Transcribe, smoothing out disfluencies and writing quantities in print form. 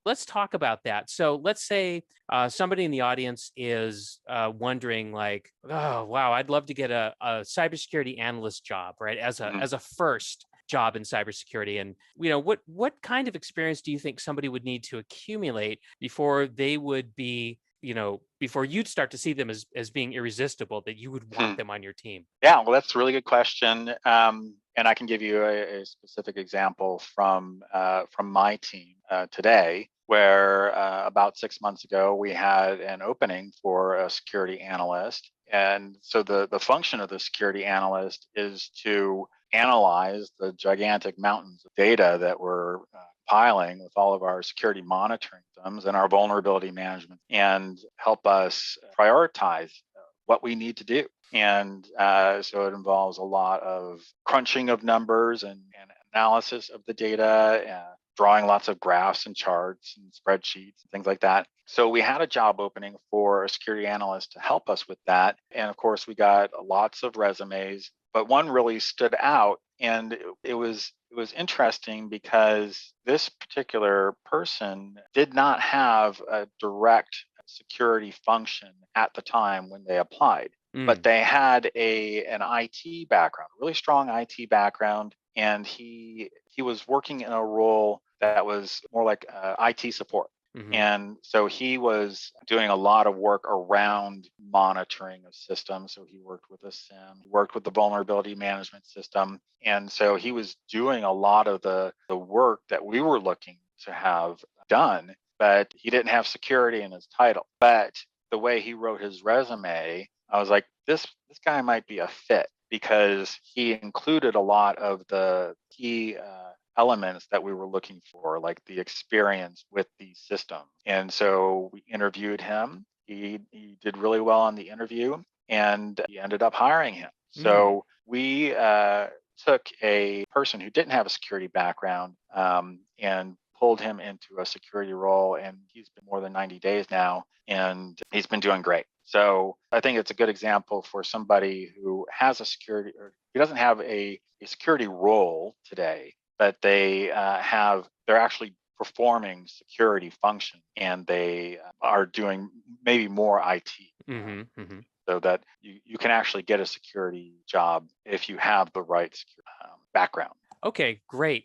let's talk about that. So let's say somebody in the audience is wondering, like, oh wow, I'd love to get a cybersecurity analyst job, right? Mhm. As a first job in cybersecurity, and what kind of experience do you think somebody would need to accumulate before they would be, before you'd start to see them as being irresistible, that you would want Hmm. them on your team? Yeah, well, that's a really good question, and I can give you a specific example from my team today, where about 6 months ago we had an opening for a security analyst, and so the function of the security analyst is to analyze the gigantic mountains of data that we're piling with all of our security monitoring systems and our vulnerability management, and help us prioritize what we need to do. And so it involves a lot of crunching of numbers and analysis of the data, drawing lots of graphs and charts and spreadsheets and things like that. So we had a job opening for a security analyst to help us with that. And of course, we got lots of resumes, but one really stood out. And it was interesting because this particular person did not have a direct security function at the time when they applied, but Mm, they had an IT background, really strong IT background, and he was working in a role that was more like IT support. hmm. And so he was doing a lot of work around monitoring of systems. So he worked with a SIM, he worked with the vulnerability management system. And so he was doing a lot of the work that we were looking to have done, but he didn't have security in his title. But the way he wrote his resume, I was like, this guy might be a fit because he included a lot of the key elements that we were looking for, like the experience with the system. And so we interviewed him. He did really well on the interview, and he ended up hiring him. Mm, So we took a person who didn't have a security background and pulled him into a security role, and he's been more than 90 days now, and he's been doing great. So I think it's a good example for somebody who has a security, or who doesn't have a security role today, but they're actually performing security function, and they are doing maybe more IT, hmm, hmm. so that you can actually get a security job if you have the right background. Okay, great.